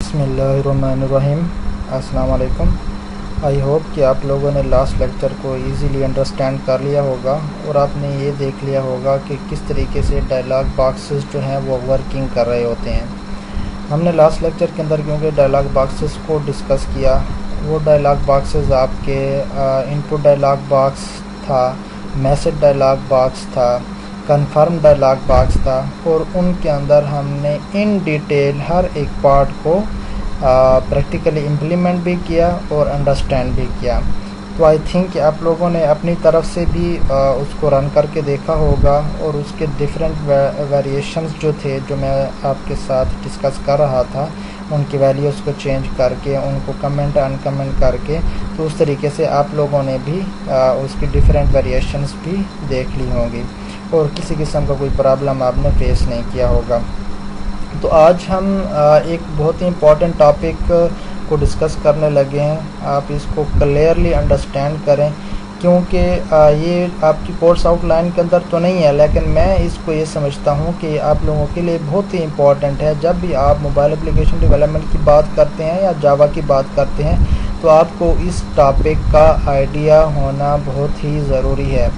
बिस्मिल्लाहिर्रहमानिर्रहीम। अस्सलाम वालेकुम। आई होप कि आप लोगों ने लास्ट लेक्चर को इजीली अंडरस्टैंड कर लिया होगा और आपने ये देख लिया होगा कि किस तरीके से डायलॉग बॉक्सेस जो हैं वो वर्किंग कर रहे होते हैं। हमने लास्ट लेक्चर के अंदर क्योंकि डायलॉग बॉक्सेस को डिस्कस किया, वो डायलॉग बॉक्सेस आपके इनपुट डायलॉग बॉक्स था, मैसेज डायलॉग बॉक्स था, कन्फर्म डायलॉग बॉक्स था और उनके अंदर हमने इन डिटेल हर एक पार्ट को प्रैक्टिकली इम्प्लीमेंट भी किया और अंडरस्टैंड भी किया। तो आई थिंक कि आप लोगों ने अपनी तरफ से भी उसको रन करके देखा होगा और उसके डिफरेंट वेरिएशंस जो थे, जो मैं आपके साथ डिस्कस कर रहा था, उनकी वैल्यूज़ को चेंज करके, उनको कमेंट अनकमेंट करके, तो उस तरीके से आप लोगों ने भी उसकी डिफरेंट वेरिएशंस भी देख ली होंगी और किसी किस्म का कोई प्रॉब्लम आपने फेस नहीं किया होगा। तो आज हम एक बहुत ही इम्पॉर्टेंट टॉपिक को डिस्कस करने लगे हैं। आप इसको क्लियरली अंडरस्टैंड करें क्योंकि ये आपकी कोर्स आउटलाइन के अंदर तो नहीं है, लेकिन मैं इसको ये समझता हूँ कि आप लोगों के लिए बहुत ही इम्पॉर्टेंट है। जब भी आप मोबाइल एप्लीकेशन डेवलपमेंट की बात करते हैं या जावा की बात करते हैं तो आपको इस टॉपिक का आइडिया होना बहुत ही ज़रूरी है,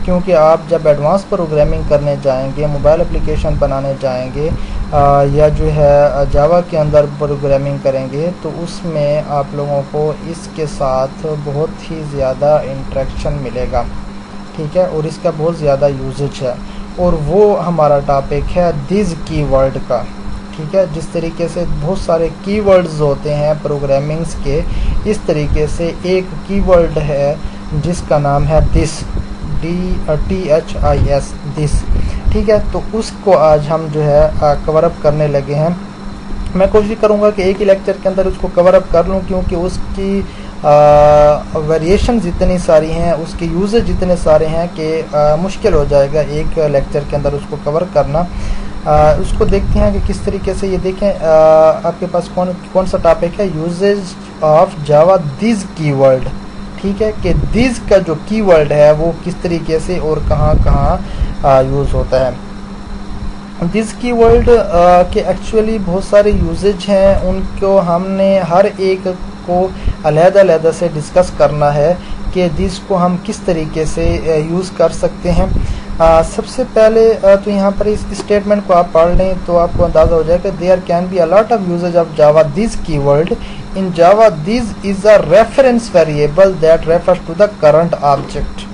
क्योंकि आप जब एडवांस प्रोग्रामिंग करने जाएंगे, मोबाइल एप्लीकेशन बनाने जाएंगे या जो है जावा के अंदर प्रोग्रामिंग करेंगे, तो उसमें आप लोगों को इसके साथ बहुत ही ज़्यादा इंटरेक्शन मिलेगा, ठीक है, और इसका बहुत ज़्यादा यूजेज है। और वो हमारा टॉपिक है दिस कीवर्ड का, ठीक है। जिस तरीके से बहुत सारे कीवर्ड्स होते हैं प्रोग्रामिंग्स के, इस तरीके से एक कीवर्ड है जिसका नाम है दिस, DIS, दिस, ठीक है। तो उसको आज हम जो है कवर अप करने लगे हैं। मैं कोशिश करूंगा कि एक ही लेक्चर के अंदर उसको कवर अप कर लूं, क्योंकि उसकी वेरिएशंस इतनी सारी हैं, उसके यूजेज इतने सारे हैं कि मुश्किल हो जाएगा एक लेक्चर के अंदर उसको कवर करना। उसको देखते हैं कि किस तरीके से, ये देखें आपके पास कौन सा टॉपिक है, usages of Java this keyword, ठीक है, कि दिस का जो कीवर्ड है वो किस तरीके से और कहाँ यूज़ होता है। दिस कीवर्ड के एक्चुअली बहुत सारे यूजेज हैं, उनको हमने हर एक को अलग-अलग से डिस्कस करना है कि दिस को हम किस तरीके से यूज़ कर सकते हैं। सबसे पहले तो यहाँ पर इस स्टेटमेंट को आप पढ़ लें तो आपको अंदाज़ा हो जाएगा, there can be a lot of usages of Java this keyword in Java. This is a reference variable that refers to the current object,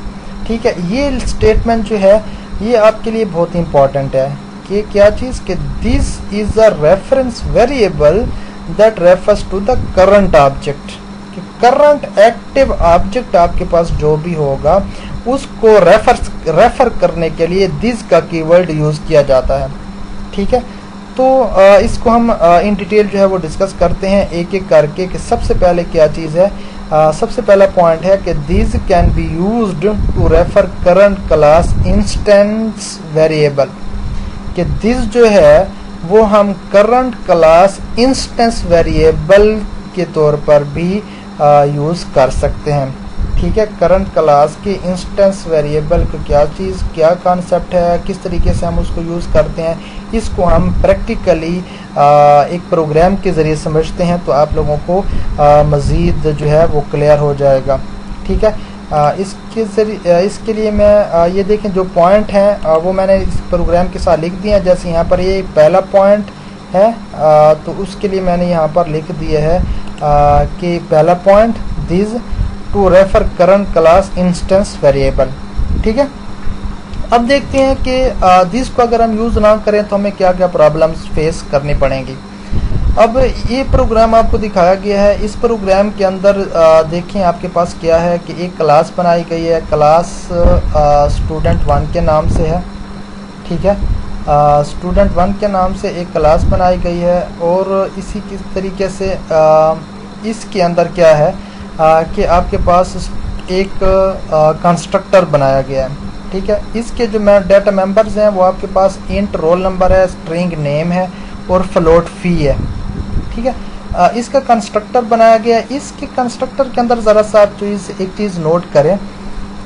ठीक है। ये स्टेटमेंट जो है ये आपके लिए बहुत इंपॉर्टेंट है कि क्या चीज़, कि this is a reference variable that refers to the current object, कि करंट एक्टिव ऑब्जेक्ट आपके पास जो भी होगा उसको रेफर करने के लिए दिस का कीवर्ड यूज़ किया जाता है, ठीक है। तो इसको हम इन डिटेल जो है वो डिस्कस करते हैं एक एक करके कि सबसे पहले क्या चीज़ है। सबसे पहला पॉइंट है कि this can be used to refer current class instance variable, कि दिस जो है वो हम करंट क्लास इंस्टेंस वेरिएबल के तौर पर भी यूज़ कर सकते हैं, ठीक है। करंट क्लास के इंस्टेंस वेरिएबल को क्या चीज़, क्या कॉन्सेप्ट है, किस तरीके से हम उसको यूज़ करते हैं, इसको हम प्रैक्टिकली एक प्रोग्राम के ज़रिए समझते हैं तो आप लोगों को मज़ीद जो है वो क्लियर हो जाएगा, ठीक है। इसके लिए मैं ये देखें जो पॉइंट हैं वो मैंने इस प्रोग्राम के साथ लिख दिए हैं। जैसे यहाँ पर ये पहला पॉइंट है तो उसके लिए मैंने यहाँ पर लिख दिया है कि पहला point this to refer current class instance variable, ठीक है। अब देखते हैं कि दिस को अगर हम यूज़ ना करें तो हमें क्या क्या प्रॉब्लम्स फेस करनी पड़ेंगी। अब ये प्रोग्राम आपको दिखाया गया है, इस प्रोग्राम के अंदर देखें आपके पास क्या है कि एक क्लास बनाई गई है, क्लास स्टूडेंट 1 के नाम से है, ठीक है। स्टूडेंट 1 के नाम से एक क्लास बनाई गई है और इसी किस तरीके से इसके अंदर क्या है कि आपके पास एक कंस्ट्रक्टर बनाया गया है, ठीक है। इसके जो डाटा मेंबर्स हैं वो आपके पास इंट रोल नंबर है, स्ट्रिंग नेम है और फ्लोट फी है, ठीक है। इसका कंस्ट्रक्टर बनाया गया है। इसके कंस्ट्रक्टर के अंदर ज़रा सा आप एक चीज़ नोट करें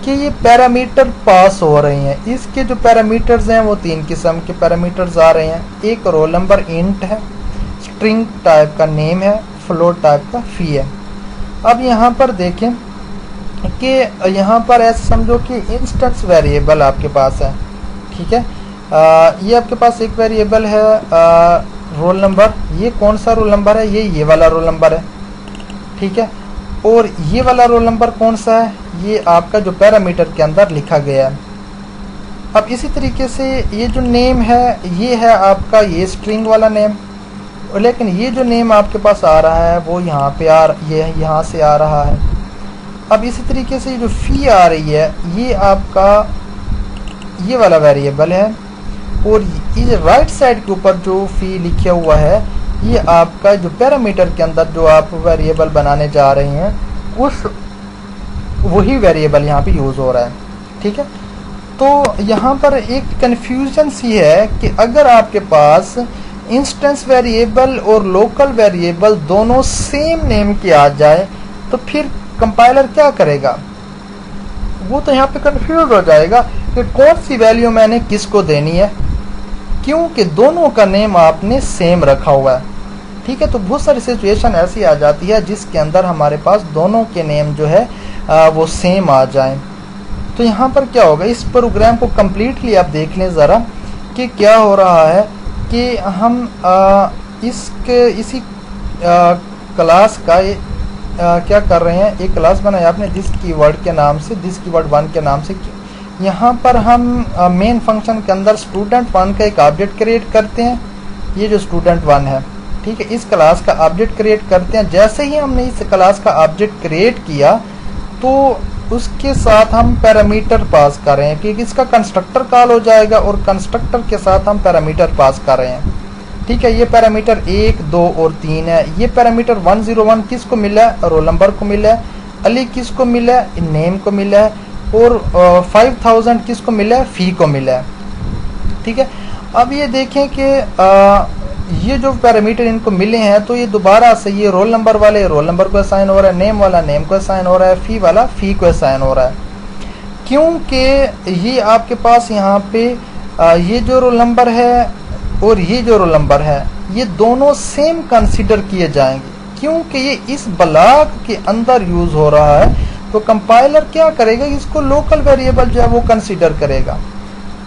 कि ये पैरामीटर पास हो रही हैं। इसके जो पैरामीटर्स हैं वो 3 किस्म के पैरामीटर्स आ रहे हैं। एक रोल नंबर इंट है, स्ट्रिंग टाइप का नेम है, फ्लोट टाइप का फी है। अब यहाँ पर देखें कि यहाँ पर ऐसे समझो कि इंस्टेंस वेरिएबल आपके पास है, ठीक है। ये आपके पास एक वेरिएबल है रोल नंबर। ये कौन सा रोल नंबर है? ये वाला रोल नंबर है, ठीक है। और ये वाला रोल नंबर कौन सा है? ये आपका जो पैरामीटर के अंदर लिखा गया है। अब इसी तरीके से ये जो नेम है ये है आपका ये स्ट्रिंग वाला नेम, लेकिन ये जो नेम आपके पास आ रहा है वो यहाँ पे ये यहाँ से आ रहा है। अब इसी तरीके से जो फ़ी आ रही है ये आपका ये वाला वेरिएबल है, और ये राइट साइड के ऊपर जो फ़ी लिखा हुआ है ये आपका जो पैरामीटर के अंदर जो आप वेरिएबल बनाने जा रहे हैं उस वही वेरिएबल यहाँ पे यूज़ हो रहा है, ठीक है। तो यहाँ पर एक कन्फ्यूजन सी है कि अगर आपके पास इंस्टेंस वेरिएबल और लोकल वेरिएबल दोनों सेम नेम के आ जाए तो फिर कंपाइलर क्या करेगा? वो तो यहाँ पे कंफ्यूज हो जाएगा कि कौन सी वैल्यू मैंने किसको देनी है, क्योंकि दोनों का नेम आपने सेम रखा हुआ है, ठीक है। तो बहुत सारी सिचुएशन ऐसी आ जाती है जिसके अंदर हमारे पास दोनों के नेम जो है वो सेम आ जाएं। तो यहाँ पर क्या होगा, इस प्रोग्राम को कम्प्लीटली आप देख लें ज़रा कि क्या हो रहा है कि हम इसी क्लास का क्या कर रहे हैं, एक क्लास बनाया आपने दिस कीवर्ड के नाम से, दिस कीवर्ड 1 के नाम से। यहाँ पर हम मेन फंक्शन के अंदर स्टूडेंट 1 का एक ऑब्जेक्ट क्रिएट करते हैं, ये जो स्टूडेंट 1 है, ठीक है। इस क्लास का ऑब्जेक्ट क्रिएट करते हैं। जैसे ही हमने इस क्लास का ऑब्जेक्ट क्रिएट किया तो उसके साथ हम पैरामीटर पास कर रहे हैं, क्योंकि इसका कंस्ट्रक्टर कॉल हो जाएगा और कंस्ट्रक्टर के साथ हम पैरामीटर पास कर रहे हैं, ठीक है। ये पैरामीटर 1, 2 और 3 है। ये पैरामीटर 101 किसको मिला है? रोल नंबर को मिला है। अली किसको मिला है? नेम को मिला है। और 5000 किसको मिला है? फी को मिला है, ठीक है। अब ये देखें कि ये जो पैरामीटर इनको मिले हैं तो ये दोबारा से ये रोल नंबर वाले रोल नंबर को असाइन हो रहा है, नेम वाला नेम को असाइन हो रहा है, फी वाला फी को असाइन हो रहा है, क्योंकि ये आपके पास यहाँ पे ये जो रोल नंबर है और ये जो रोल नंबर है ये दोनों सेम कंसीडर किए जाएंगे, क्योंकि ये इस ब्लॉक के अंदर यूज हो रहा है। तो कंपाइलर क्या करेगा, इसको लोकल वेरिएबल जो है वो कंसीडर करेगा,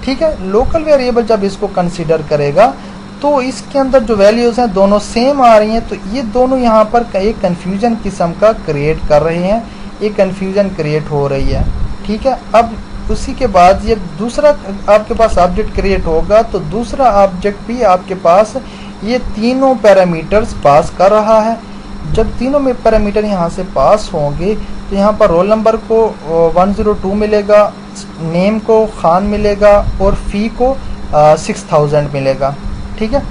ठीक है। लोकल वेरिएबल जब इसको कंसीडर करेगा तो इसके अंदर जो वैल्यूज हैं दोनों सेम आ रही हैं, तो ये दोनों यहाँ पर एक कन्फ्यूजन किस्म का क्रिएट कर रहे हैं, एक कन्फ्यूजन क्रिएट हो रही है, ठीक है। अब उसी के बाद ये दूसरा आपके पास ऑब्जेक्ट क्रिएट होगा तो दूसरा ऑब्जेक्ट भी आपके पास ये तीनों पैरामीटर्स पास कर रहा है। जब तीनों में पैरामीटर यहाँ से पास होंगे तो यहाँ पर रोल नंबर को 102 मिलेगा, नेम को खान मिलेगा और फ़ी को 6000 मिलेगा, ठीक है।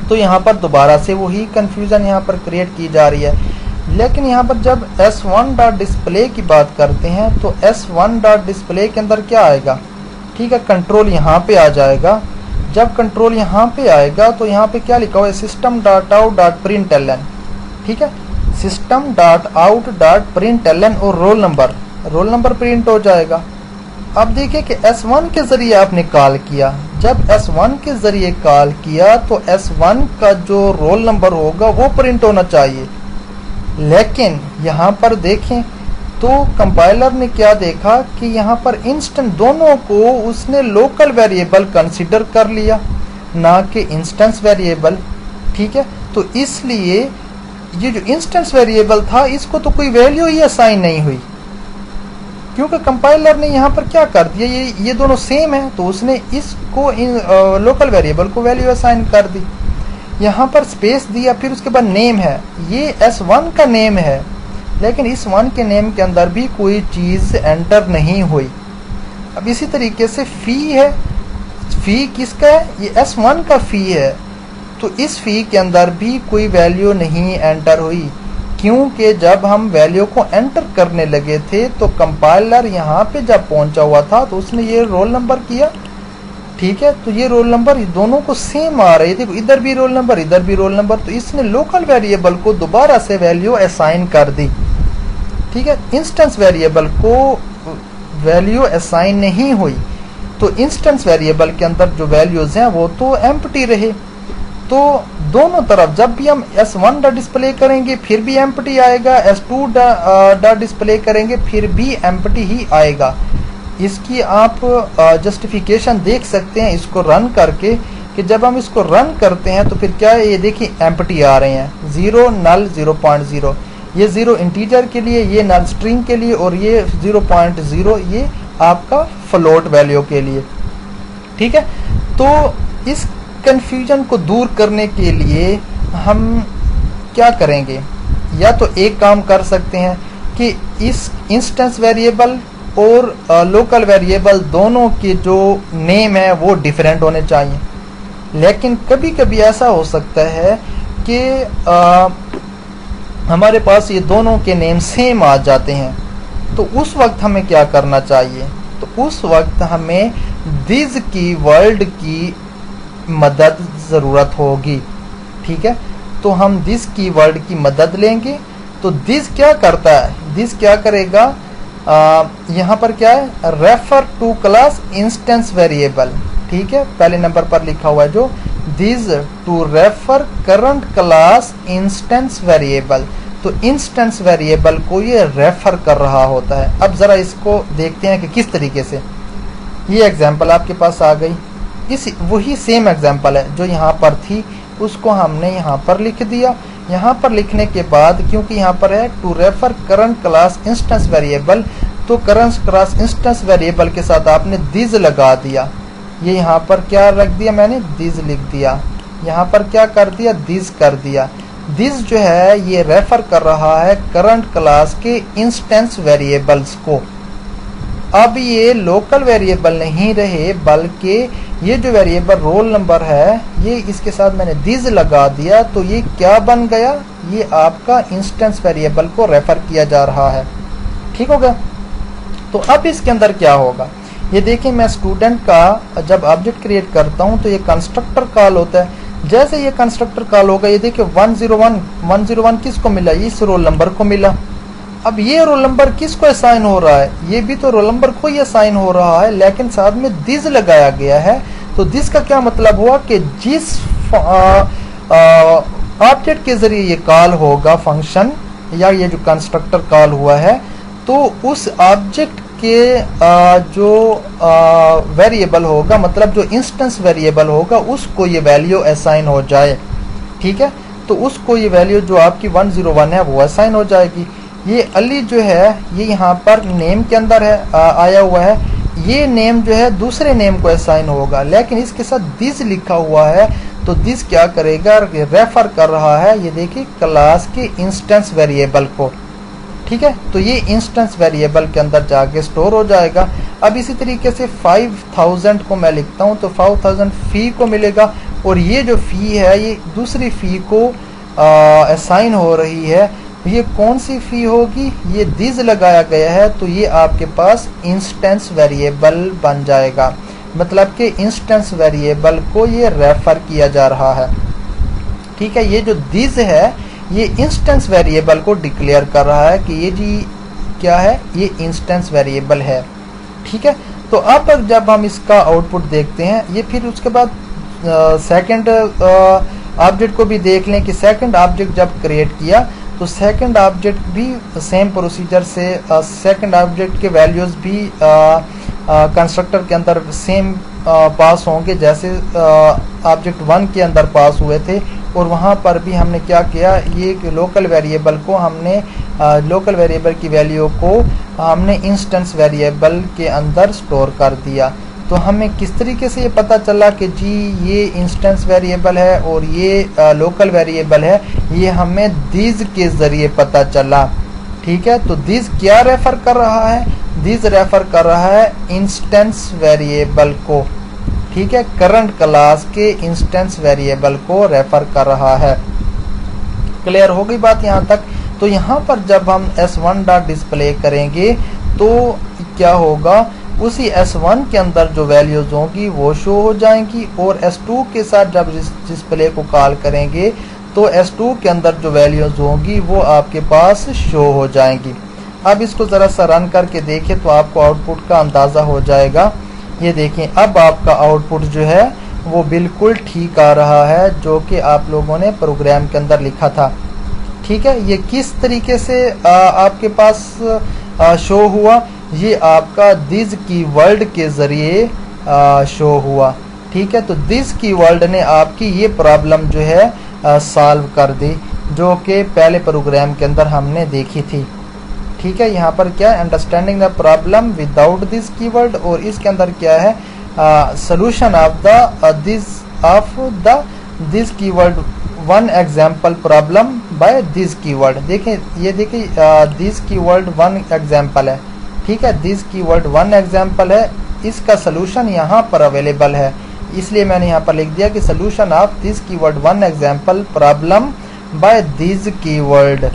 तो यहाँ पर दोबारा से वही कन्फ्यूज़न यहाँ पर क्रिएट की जा रही है। लेकिन यहाँ पर जब s1.display की बात करते हैं तो s1.display के अंदर क्या आएगा, ठीक है, कंट्रोल यहाँ पे आ जाएगा। जब कंट्रोल यहाँ पे आएगा तो यहाँ पे क्या लिखा हुआ है, system.out.println, ठीक है, system.out.println और रोल नंबर प्रिंट हो जाएगा। अब देखिए कि S1 के ज़रिए आपने कॉल किया, जब S1 के ज़रिए कॉल किया तो S1 का जो रोल नंबर होगा वो प्रिंट होना चाहिए। लेकिन यहाँ पर देखें तो कंपाइलर ने क्या देखा कि यहाँ पर इंस्टेंट दोनों को उसने लोकल वेरिएबल कंसीडर कर लिया, ना कि इंस्टेंस वेरिएबल, ठीक है। तो इसलिए ये जो इंस्टेंस वेरिएबल था इसको तो कोई वैल्यू ही असाइन नहीं हुई, क्योंकि कंपाइलर ने यहाँ पर क्या कर दिया, ये दोनों सेम है तो उसने इसको लोकल वेरिएबल को वैल्यू असाइन कर दी। यहाँ पर स्पेस दिया, फिर उसके बाद नेम है, ये S1 का नेम है, लेकिन इस 1 के नेम के अंदर भी कोई चीज़ एंटर नहीं हुई। अब इसी तरीके से फ़ी है, फ़ी किसका है, ये S1 का फ़ी है, तो इस फ़ी के अंदर भी कोई वैल्यू नहीं एंटर हुई, क्योंकि जब हम वैल्यू को एंटर करने लगे थे तो कंपाइलर यहाँ पे जब पहुँचा हुआ था तो उसने ये रोल नंबर किया, ठीक है। तो ये रोल नंबर दोनों को सेम आ रहे थे, इधर भी रोल नंबर इधर भी रोल नंबर, तो इसने लोकल वेरिएबल को दोबारा से वैल्यू असाइन कर दी, ठीक है। इंस्टेंस वेरिएबल को वैल्यू असाइन नहीं हुई, तो इंस्टेंस वेरिएबल के अंदर जो वैल्यूज हैं वो तो एम्प्टी रहे। तो दोनों तरफ जब भी हम S1 डॉट डिस्प्ले करेंगे फिर भी एम्प्टी आएगा, S2 डॉट डिस्प्ले करेंगे फिर भी एम्प्टी ही आएगा। इसकी आप जस्टिफिकेशन देख सकते हैं इसको रन करके, कि जब हम इसको रन करते हैं तो फिर क्या है, ये देखिए एम्प्टी आ रहे हैं, 0 नल 0.0, ये 0 इंटीजर के लिए, ये नल स्ट्रिंग के लिए, और ये 0.0 ये आपका फ्लोट वैल्यू के लिए। ठीक है, तो इस कंफ्यूजन को दूर करने के लिए हम क्या करेंगे, या तो एक काम कर सकते हैं कि इस इंस्टेंस वेरिएबल और लोकल वेरिएबल दोनों के जो नेम है वो डिफरेंट होने चाहिए। लेकिन कभी कभी ऐसा हो सकता है कि हमारे पास ये दोनों के नेम सेम आ जाते हैं, तो उस वक्त हमें क्या करना चाहिए, तो उस वक्त हमें दिस कीवर्ड की मदद ज़रूरत होगी। ठीक है, तो हम दिस कीवर्ड की मदद लेंगे। तो दिस क्या करता है, दिस क्या करेगा, यहाँ पर क्या है, refer to class instance variable. ठीक है, पहले नंबर पर लिखा हुआ है जो this to refer current class instance variable. तो इंस्टेंस वेरिएबल को ये रेफर कर रहा होता है। अब ज़रा इसको देखते हैं कि किस तरीके से। ये एग्जाम्पल आपके पास आ गई, इस वही सेम एग्जाम्पल है जो यहाँ पर थी, उसको हमने यहाँ पर लिख दिया। यहाँ पर लिखने के बाद क्योंकि यहाँ पर है to refer current class instance variable, तो करंट क्लास इंस्टेंस वेरिएबल के साथ आपने दिस लगा दिया। ये यहाँ पर क्या रख दिया मैंने, दिस लिख दिया। यहाँ पर क्या कर दिया, दिस कर दिया। दिस जो है ये रेफर कर रहा है करंट क्लास के इंस्टेंस वेरिएबल्स को। अब ये लोकल वेरिएबल नहीं रहे, बल्कि ये जो वेरिएबल रोल नंबर है ये इसके साथ मैंने दिस लगा दिया, तो ये क्या बन गया, ये आपका इंस्टेंस वेरिएबल को रेफर किया जा रहा है। ठीक हो गया। तो अब इसके अंदर क्या होगा, ये देखिए मैं स्टूडेंट का जब ऑब्जेक्ट क्रिएट करता हूँ तो ये कंस्ट्रक्टर कॉल होता है। जैसे ये कंस्ट्रक्टर कॉल होगा, ये देखिए 101 किसको मिला, इस रोल नंबर को मिला। अब ये रोल नंबर किसको असाइन हो रहा है, ये भी तो रोल नंबर को ही असाइन हो रहा है, लेकिन साथ में दिस लगाया गया है। तो दिस का क्या मतलब हुआ कि जिस ऑब्जेक्ट के जरिए ये कॉल होगा फंक्शन, या ये जो कंस्ट्रक्टर कॉल हुआ है, तो उस ऑब्जेक्ट के जो वेरिएबल होगा, मतलब जो इंस्टेंस वेरिएबल होगा, उसको ये वैल्यू असाइन हो जाए। ठीक है, तो उसको ये वैल्यू जो आपकी 101 है वो असाइन हो जाएगी। ये अली जो है ये यहाँ पर नेम के अंदर है आया हुआ है, ये नेम जो है दूसरे नेम को असाइन होगा, लेकिन इसके साथ दिस लिखा हुआ है, तो दिस क्या करेगा, रेफर कर रहा है, ये देखिए क्लास के इंस्टेंस वेरिएबल को। ठीक है, तो ये इंस्टेंस वेरिएबल के अंदर जाके स्टोर हो जाएगा। अब इसी तरीके से 5000 को मैं लिखता हूँ तो 5000 फी को मिलेगा, और ये जो फी है ये दूसरी फी को असाइन हो रही है। ये कौन सी फी होगी, ये दिस लगाया गया है, तो ये आपके पास इंस्टेंस वेरिएबल बन जाएगा, मतलब कि इंस्टेंस वेरिएबल को ये रेफर किया जा रहा है। ठीक है, ये जो दिस है ये इंस्टेंस वेरिएबल को डिक्लेयर कर रहा है कि ये जी क्या है, ये इंस्टेंस वेरिएबल है। ठीक है, तो अब जब हम इसका आउटपुट देखते हैं, ये फिर उसके बाद सेकंड ऑब्जेक्ट को भी देख लें कि सेकंड ऑब्जेक्ट जब क्रिएट किया तो सेकंड ऑब्जेक्ट भी सेम प्रोसीजर से, सेकंड ऑब्जेक्ट के वैल्यूज़ भी कंस्ट्रक्टर के अंदर सेम पास होंगे जैसे ऑब्जेक्ट 1 के अंदर पास हुए थे। और वहाँ पर भी हमने क्या किया, ये लोकल वेरिएबल को हमने लोकल वेरिएबल की वैल्यू को हमने इंस्टेंस वेरिएबल के अंदर स्टोर कर दिया। तो हमें किस तरीके से ये पता चला कि जी ये इंस्टेंस वेरिएबल है और ये लोकल वेरिएबल है, ये हमें दिस के ज़रिए पता चला। ठीक है, तो दिस क्या रेफर कर रहा है, दिस रेफर कर रहा है इंस्टेंस वेरिएबल को। ठीक है, करंट क्लास के इंस्टेंस वेरिएबल को रेफर कर रहा है। क्लियर हो गई बात यहाँ तक। तो यहाँ पर जब हम S1 डॉट डिस्प्ले करेंगे तो क्या होगा, उसी S1 के अंदर जो वैल्यूज होंगी वो शो हो जाएंगी, और S2 के साथ जब डिस्प्ले को कॉल करेंगे तो S2 के अंदर जो वैल्यूज होंगी वो आपके पास शो हो जाएंगी। अब इसको ज़रा सा रन करके देखें तो आपको आउटपुट का अंदाज़ा हो जाएगा। ये देखें, अब आपका आउटपुट जो है वो बिल्कुल ठीक आ रहा है जो कि आप लोगों ने प्रोग्राम के अंदर लिखा था। ठीक है, ये किस तरीके से आपके पास शो हुआ, ये आपका दिस कीवर्ड के ज़रिए शो हुआ। ठीक है, तो दिस कीवर्ड ने आपकी ये प्रॉब्लम जो है सॉल्व कर दी, जो कि पहले प्रोग्राम के अंदर हमने देखी थी। ठीक है, यहाँ पर क्या है, understanding the problem without this keyword, और इसके अंदर क्या है, solution of the this keyword, one example problem by this keyword. देखें, ये देखिए दिस कीवर्ड वन एग्जाम्पल है। ठीक है, दिस कीवर्ड वन एग्जाम्पल है, इसका सॉल्यूशन यहाँ पर अवेलेबल है, इसलिए मैंने यहाँ पर लिख दिया कि solution of this keyword one example problem by this keyword.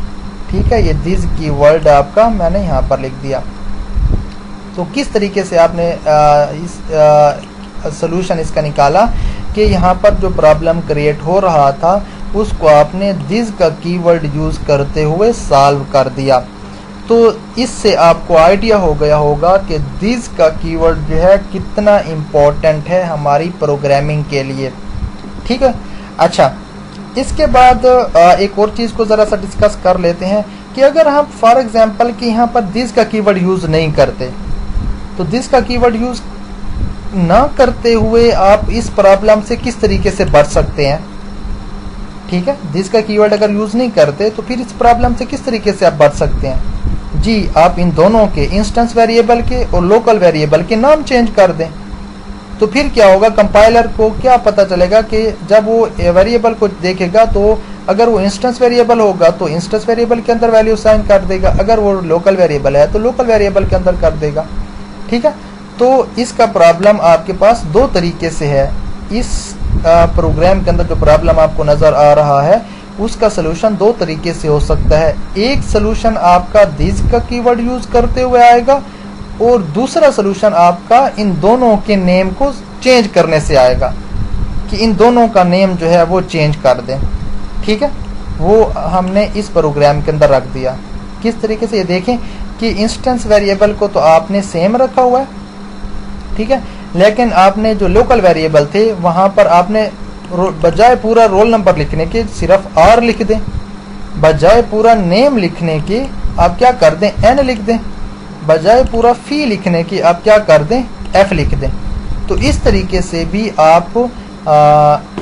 ठीक है, ये दिस कीवर्ड आपका मैंने यहाँ पर लिख दिया। तो किस तरीके से आपने इस सॉल्यूशन इसका निकाला कि यहाँ पर जो प्रॉब्लम क्रिएट हो रहा था उसको आपने दिस का कीवर्ड यूज करते हुए सॉल्व कर दिया। तो इससे आपको आइडिया हो गया होगा कि दिस का कीवर्ड जो है कितना इम्पोर्टेंट है हमारी प्रोग्रामिंग के लिए। ठीक है, अच्छा, इसके बाद एक और चीज़ को ज़रा सा डिस्कस कर लेते हैं कि अगर हम फॉर एग्जांपल कि यहाँ पर दिस का कीवर्ड यूज़ नहीं करते, तो दिस का कीवर्ड यूज़ ना करते हुए आप इस प्रॉब्लम से किस तरीके से बच सकते हैं। ठीक है, दिस का कीवर्ड अगर यूज़ नहीं करते तो फिर इस प्रॉब्लम से किस तरीके से आप बच सकते हैं। जी, आप इन दोनों के इंस्टेंस वेरिएबल के और लोकल वेरिएबल के नाम चेंज कर दें, तो फिर क्या होगा, कंपाइलर को क्या पता चलेगा कि जब वो वेरिएबल को देखेगा तो अगर वो इंस्टेंस वेरिएबल होगा तो इंस्टेंस वेरिएबल के अंदर वैल्यू साइन कर देगा, अगर वो लोकल वेरिएबल है तो लोकल वेरिएबल के अंदर कर देगा। ठीक है, तो इसका प्रॉब्लम आपके पास दो तरीके से है। इस प्रोग्राम के अंदर जो प्रॉब्लम आपको नज़र आ रहा है उसका सलूशन दो तरीके से हो सकता है। एक सलूशन आपका दिस का कीवर्ड यूज करते हुए आएगा और दूसरा सलूशन आपका इन दोनों के नेम को चेंज करने से आएगा कि इन दोनों का नेम जो है वो चेंज कर दें। ठीक है, वो हमने इस प्रोग्राम के अंदर रख दिया। किस तरीके से, ये देखें कि इंस्टेंस वेरिएबल को तो आपने सेम रखा हुआ है, ठीक है, लेकिन आपने जो लोकल वेरिएबल थे वहां पर आपने बजाय पूरा रोल नंबर लिखने के सिर्फ आर लिख दें, बजाय पूरा नेम लिखने की आप क्या कर दें, एन लिख दें, बजाय पूरा फी लिखने की आप क्या कर दें, एफ लिख दें। तो इस तरीके से भी आप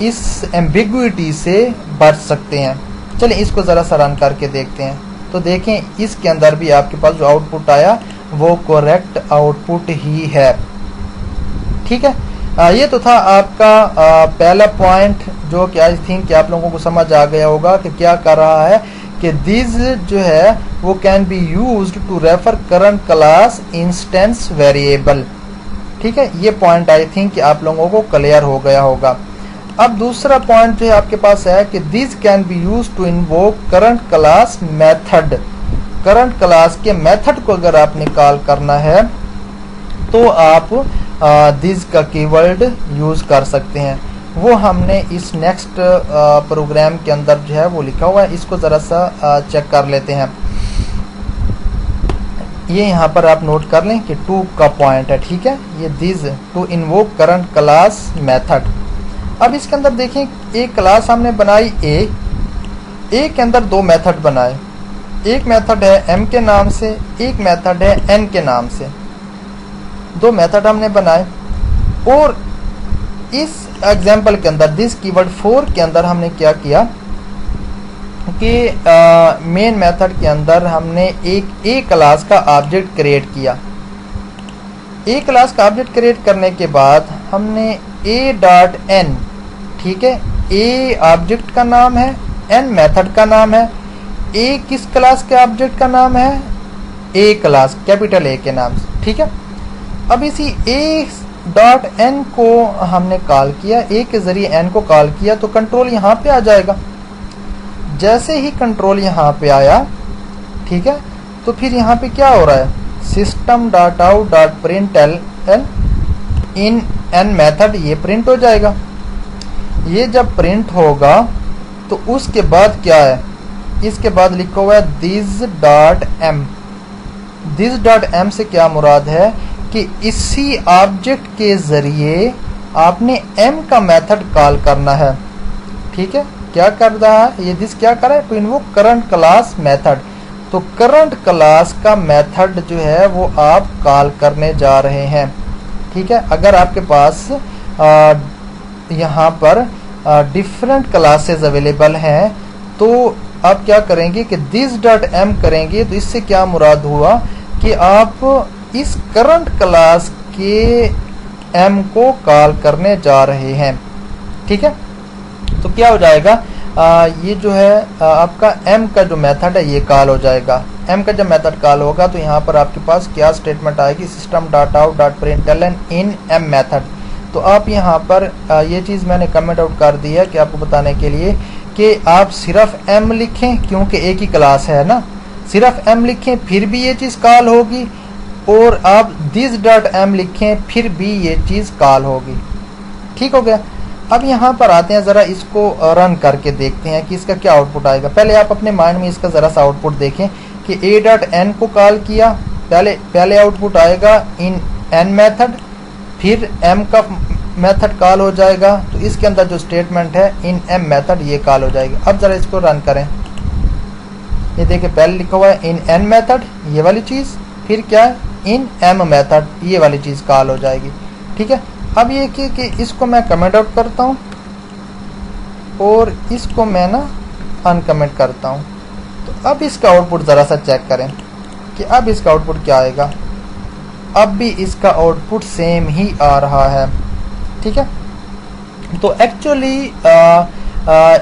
इस एम्बिग्विटी से बच सकते हैं। चलिए इसको ज़रा सा रन करके देखते हैं। तो देखें, इसके अंदर भी आपके पास जो आउटपुट आया वो करेक्ट आउटपुट ही है। ठीक है, ये तो था आपका पहला पॉइंट, जो कि आई थिंक कि आप लोगों को समझ आ गया होगा कि क्या कर रहा है कि दिस जो है वो can be used to refer current class instance variable. ठीक है, ये पॉइंट आई थिंक कि आप लोगों को क्लियर हो गया होगा। अब दूसरा पॉइंट जो है आपके पास है कि this can be used to invoke current class method. Current class के मेथड को अगर आपने कॉल करना है तो आप दिस का कीवर्ड यूज कर सकते हैं। वो हमने इस नेक्स्ट प्रोग्राम के अंदर जो है वो लिखा हुआ है, इसको ज़रा सा चेक कर लेते हैं। ये यहाँ पर आप नोट कर लें कि 2 का पॉइंट है। ठीक है, ये this to invoke current class method. अब इसके अंदर देखें, एक क्लास हमने बनाई ए के अंदर 2 मेथड बनाए। एक मेथड है एम के नाम से, एक मेथड है एन के नाम से। 2 मेथड हमने बनाए और इस एग्जाम्पल के अंदर दिस कीवर्ड 4 के अंदर हमने क्या किया कि मेन मेथड के अंदर हमने एक ए क्लास का ऑब्जेक्ट क्रिएट किया। ए क्लास का ऑब्जेक्ट क्रिएट करने के बाद हमने ए डॉट एन, ठीक है, ए ऑब्जेक्ट का नाम है, एन मेथड का नाम है। ए किस क्लास के ऑब्जेक्ट का नाम है, ए क्लास, कैपिटल ए के नाम से। ठीक है, अब इसी ए डॉट एन को हमने कॉल किया, ए के जरिए एन को कॉल किया तो कंट्रोल यहाँ पे आ जाएगा। जैसे ही कंट्रोल यहाँ पे आया, ठीक है, तो फिर यहाँ पे क्या हो रहा है, system dot out dot print L in an method, ये प्रिंट हो जाएगा। ये जब प्रिंट होगा तो उसके बाद क्या है, इसके बाद लिखा हुआ है this dot M. This dot M से क्या मुराद है कि इसी ऑब्जेक्ट के जरिए आपने m का मेथड कॉल करना है। ठीक है, क्या कर रहा है ये, दिस क्या कर रहा है, to invoke current class method. तो करंट क्लास का मेथड जो है वो आप कॉल करने जा रहे हैं। ठीक है, अगर आपके पास यहाँ पर डिफरेंट क्लासेस अवेलेबल हैं तो आप क्या करेंगे कि दिस डॉट एम करेंगे। तो इससे क्या मुराद हुआ कि आप इस करंट क्लास के एम को कॉल करने जा रहे हैं। ठीक है, तो क्या हो जाएगा, ये जो है आपका m का जो मेथड है ये कॉल हो जाएगा। m का जब मेथड कॉल होगा तो यहाँ पर आपके पास क्या स्टेटमेंट आएगी, system dot out dot println in m method. तो आप यहाँ पर ये चीज़ मैंने कमेंट आउट कर दी है कि आपको बताने के लिए कि आप सिर्फ m लिखें, क्योंकि एक ही क्लास है ना, सिर्फ m लिखें फिर भी ये चीज़ कॉल होगी, और आप दिस डॉट m लिखें फिर भी ये चीज़ कॉल होगी। ठीक हो गया। अब यहाँ पर आते हैं, ज़रा इसको रन करके देखते हैं कि इसका क्या आउटपुट आएगा। पहले आप अपने माइंड में इसका ज़रा सा आउटपुट देखें कि a डॉट n को कॉल किया, पहले आउटपुट आएगा इन n मेथड, फिर m का मेथड कॉल हो जाएगा, तो इसके अंदर जो स्टेटमेंट है इन m मेथड ये कॉल हो जाएगी। अब ज़रा इसको रन करें, ये देखिए पहले लिखा हुआ है इन n मेथड ये वाली चीज़, फिर क्या है इन m मेथड ये वाली चीज़ कॉल हो जाएगी। ठीक है, अब ये कि इसको मैं कमेंट आउट करता हूँ और इसको मैं ना अनकमेंट करता हूँ। तो अब इसका आउटपुट ज़रा सा चेक करें कि अब इसका आउटपुट क्या आएगा। अब भी इसका आउटपुट सेम ही आ रहा है। ठीक है, तो एक्चुअली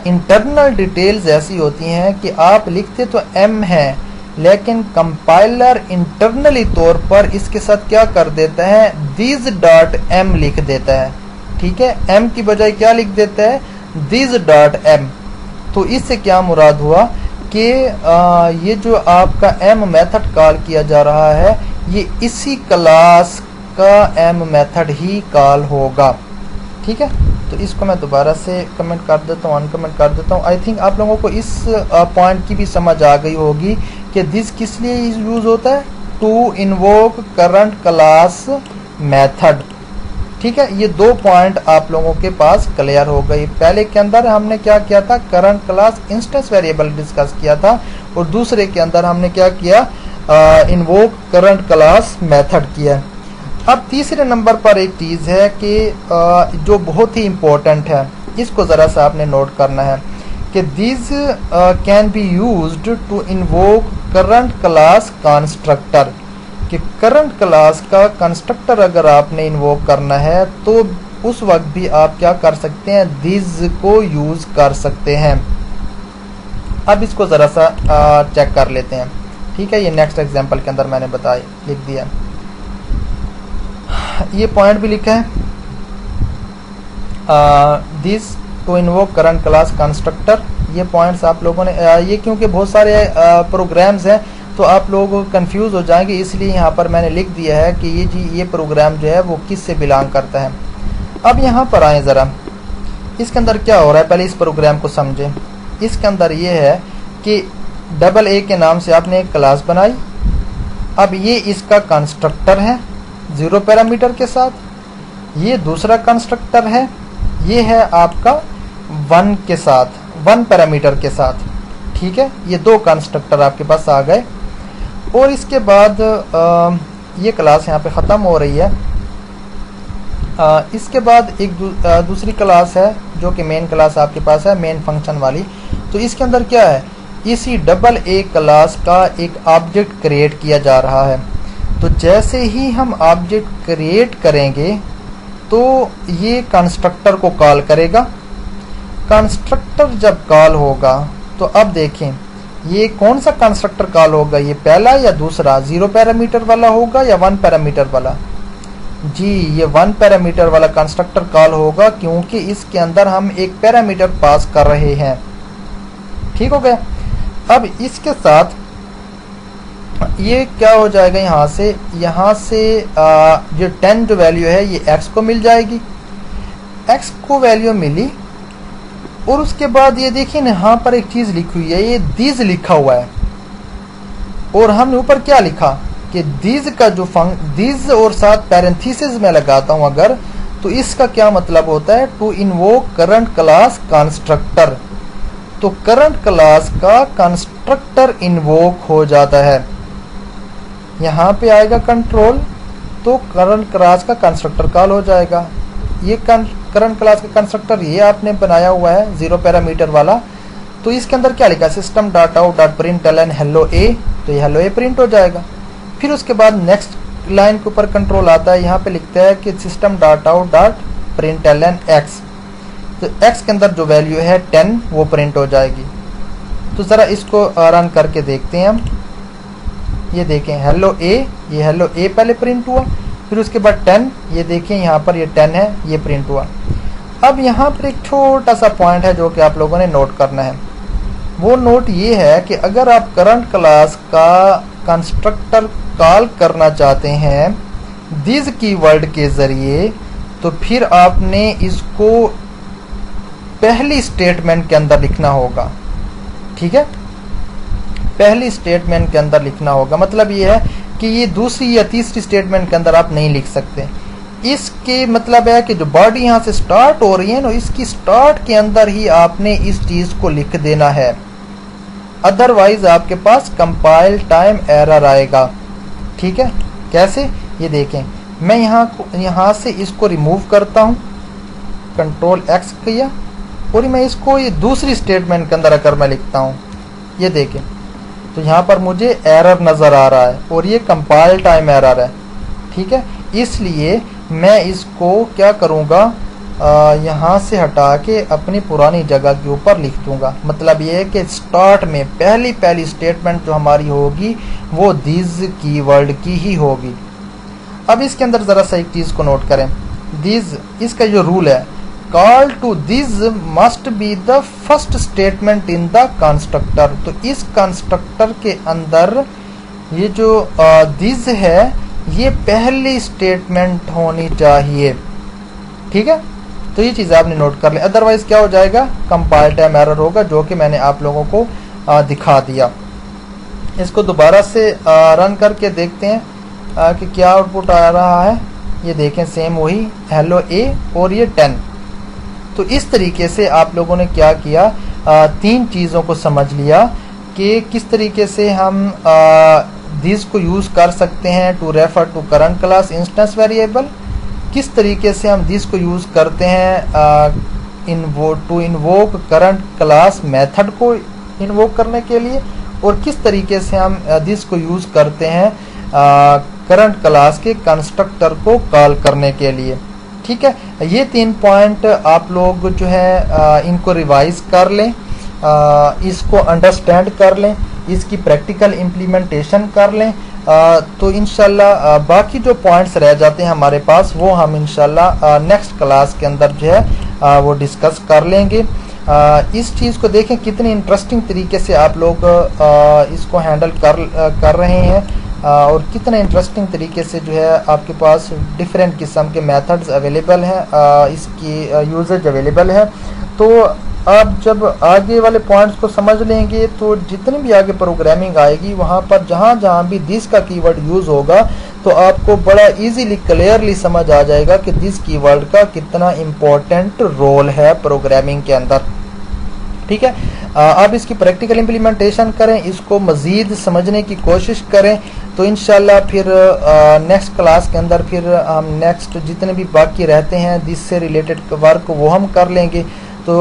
इंटरनल डिटेल्स ऐसी होती हैं कि आप लिखते तो m है, लेकिन कंपाइलर इंटरनली तौर पर इसके साथ क्या कर देता है, दिस डॉट m लिख देता है। ठीक है, m की बजाय क्या लिख देता है, दिस डॉट m। तो इससे क्या मुराद हुआ कि ये जो आपका m मेथड कॉल किया जा रहा है ये इसी क्लास का m मेथड ही कॉल होगा। ठीक है, तो इसको मैं दोबारा से कमेंट कर देता हूँ, अनकमेंट कर देता हूँ। आई थिंक आप लोगों को इस पॉइंट की भी समझ आ गई होगी कि दिस किस लिए यूज़ होता है, to invoke current class method. ठीक है, ये दो पॉइंट आप लोगों के पास क्लियर हो गई। पहले के अंदर हमने क्या किया था, current class instance variable discuss किया था, और दूसरे के अंदर हमने क्या किया, इन्वोक करंट क्लास मेथड किया। अब तीसरे नंबर पर एक चीज़ है कि जो बहुत ही इम्पोर्टेंट है, इसको ज़रा सा आपने नोट करना है कि this can be used to invoke current class constructor. कि करंट क्लास का कंस्ट्रक्टर अगर आपने इन्वोक करना है तो उस वक्त भी आप क्या कर सकते हैं, दिस को यूज़ कर सकते हैं। अब इसको ज़रा सा चेक कर लेते हैं। ठीक है, ये नेक्स्ट एग्जांपल के अंदर मैंने लिख दिया, ये पॉइंट भी लिखा है, this to invoke current class constructor. ये पॉइंट्स आप लोगों ने ये क्योंकि बहुत सारे प्रोग्राम्स हैं तो आप लोग कंफ्यूज हो जाएंगे, इसलिए यहाँ पर मैंने लिख दिया है कि ये प्रोग्राम जो है वो किस से बिलोंग करता है। अब यहाँ पर आए ज़रा, इसके अंदर क्या हो रहा है, पहले इस प्रोग्राम को समझें। इसके अंदर ये है कि डबल ए के नाम से आपने एक क्लास बनाई। अब ये इसका कंस्ट्रक्टर है 0 पैरामीटर के साथ, ये दूसरा कंस्ट्रक्टर है, ये है आपका 1 के साथ, 1 पैरामीटर के साथ। ठीक है, ये दो कंस्ट्रक्टर आपके पास आ गए, और इसके बाद ये क्लास यहाँ पे ख़त्म हो रही है। इसके बाद एक दूसरी क्लास है जो कि मेन क्लास आपके पास है, मेन फंक्शन वाली। तो इसके अंदर क्या है, इसी डबल ए क्लास का एक ऑब्जेक्ट क्रिएट किया जा रहा है। तो जैसे ही हम ऑब्जेक्ट क्रिएट करेंगे तो ये कंस्ट्रक्टर को कॉल करेगा। कंस्ट्रक्टर जब कॉल होगा तो अब देखें ये कौन सा कंस्ट्रक्टर कॉल होगा, ये पहला या दूसरा, 0 पैरामीटर वाला होगा या 1 पैरामीटर वाला। जी, ये 1 पैरामीटर वाला कंस्ट्रक्टर कॉल होगा, क्योंकि इसके अंदर हम एक पैरामीटर पास कर रहे हैं। ठीक हो गया। अब इसके साथ ये क्या हो जाएगा, यहाँ से जो 10 जो वैल्यू है ये x को मिल जाएगी, x को वैल्यू मिली। और उसके बाद ये देखिए यहाँ पर एक चीज़ लिखी हुई है, ये दिस लिखा हुआ है, और हमने ऊपर क्या लिखा कि दिस का जो दिस और साथ पैरेंथेसिस में लगाता हूँ अगर, तो इसका क्या मतलब होता है, to invoke current class constructor. तो करंट क्लास का कंस्ट्रक्टर इन्वोक हो जाता है। यहाँ पे आएगा कंट्रोल, तो करंट क्लास का कंस्ट्रक्टर कॉल हो जाएगा। ये करंट क्लास का कंस्ट्रक्टर ये आपने बनाया हुआ है 0 पैरामीटर वाला। तो इसके अंदर क्या लिखा है, system dot out dot println hello A, तो ये हेलो ए प्रिंट हो जाएगा। फिर उसके बाद नेक्स्ट लाइन के ऊपर कंट्रोल आता है, यहाँ पे लिखता है कि system dot out dot println x, तो एक्स के अंदर जो वैल्यू है 10 वो प्रिंट हो जाएगी। तो ज़रा इसको रन करके देखते हैं हम। ये देखें हेलो ए, ये हेलो ए पहले प्रिंट हुआ, फिर उसके बाद 10, ये देखें यहाँ पर ये 10 है, ये प्रिंट हुआ। अब यहाँ पर एक छोटा सा पॉइंट है जो कि आप लोगों ने नोट करना है। वो नोट ये है कि अगर आप करंट क्लास का कंस्ट्रक्टर कॉल करना चाहते हैं दिस कीवर्ड के ज़रिए, तो फिर आपने इसको पहली स्टेटमेंट के अंदर लिखना होगा। ठीक है, पहली स्टेटमेंट के अंदर लिखना होगा। मतलब ये है कि ये दूसरी या तीसरी स्टेटमेंट के अंदर आप नहीं लिख सकते। इसके मतलब है कि जो बॉडी यहाँ से स्टार्ट हो रही है ना, इसकी स्टार्ट के अंदर ही आपने इस चीज़ को लिख देना है, अदरवाइज आपके पास कंपाइल टाइम एरर आएगा। ठीक है, कैसे, ये देखें, मैं यहाँ से इसको रिमूव करता हूँ, कंट्रोल एक्स किया, और मैं इसको ये दूसरी स्टेटमेंट के अंदर अगर मैं लिखता हूँ, ये देखें, तो यहाँ पर मुझे एरर नज़र आ रहा है और ये कंपाइल टाइम एरर है। ठीक है, इसलिए मैं इसको क्या करूँगा, यहाँ से हटा के अपनी पुरानी जगह के ऊपर लिख दूँगा। मतलब ये है कि स्टार्ट में पहली स्टेटमेंट जो हमारी होगी वो दिस कीवर्ड की ही होगी। अब इसके अंदर ज़रा सा एक चीज़ को नोट करें, दिस, इसका जो रूल है, call to this must be the first statement in the constructor. तो इस कंस्ट्रक्टर के अंदर ये जो दिस है ये पहली स्टेटमेंट होनी चाहिए। ठीक है, तो ये चीज़ आपने नोट कर ले, अदरवाइज क्या हो जाएगा, कंपाइल टाइम एरर होगा, जो कि मैंने आप लोगों को दिखा दिया। इसको दोबारा से रन करके देखते हैं कि क्या आउटपुट आ रहा है। ये देखें, सेम वही हेलो ए और ये 10। तो इस तरीके से आप लोगों ने क्या किया, तीन चीज़ों को समझ लिया कि किस तरीके से हम दिस को यूज़ कर सकते हैं to refer to current class instance variable, किस तरीके से हम दिस को यूज़ करते हैं to invoke current class method को इन्वोक करने के लिए, और किस तरीके से हम दिस को यूज़ करते हैं करंट क्लास के कंस्ट्रक्टर को कॉल करने के लिए। ठीक है, ये 3 पॉइंट आप लोग जो है इनको रिवाइज कर लें, इसको अंडरस्टैंड कर लें, इसकी प्रैक्टिकल इम्प्लीमेंटेशन कर लें, तो इंशाल्लाह बाकी जो पॉइंट्स रह जाते हैं हमारे पास वो हम इंशाल्लाह नेक्स्ट क्लास के अंदर जो है वो डिस्कस कर लेंगे। इस चीज़ को देखें कितनी इंटरेस्टिंग तरीके से आप लोग इसको हैंडल कर रहे हैं, और कितना इंटरेस्टिंग तरीके से जो है आपके पास डिफरेंट किस्म के मेथड्स अवेलेबल हैं, इसकी यूजेज अवेलेबल है। तो आप जब आगे वाले पॉइंट्स को समझ लेंगे तो जितनी भी आगे प्रोग्रामिंग आएगी वहाँ पर जहाँ भी दिस का कीवर्ड यूज़ होगा तो आपको बड़ा इजीली क्लियरली समझ आ जाएगा कि दिस कीवर्ड का कितना इम्पोर्टेंट रोल है प्रोग्रामिंग के अंदर। ठीक है, आप इसकी प्रैक्टिकल इम्प्लीमेंटेशन करें, इसको मज़ीद समझने की कोशिश करें, तो इंशाल्लाह फिर नेक्स्ट क्लास के अंदर फिर हम नेक्स्ट जितने भी बाकी रहते हैं दिस से रिलेटेड वर्क वो हम कर लेंगे। तो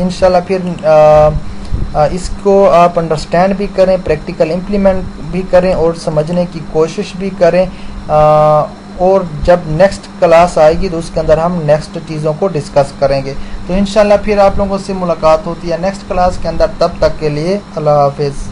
इंशाल्लाह फिर इसको आप अंडरस्टैंड भी करें, प्रैक्टिकल इम्प्लीमेंट भी करें और समझने की कोशिश भी करें, और जब नेक्स्ट क्लास आएगी तो उसके अंदर हम नेक्स्ट चीज़ों को डिस्कस करेंगे। तो इंशाल्लाह फिर आप लोगों से मुलाकात होती है नेक्स्ट क्लास के अंदर, तब तक के लिए अल्लाह हाफिज़।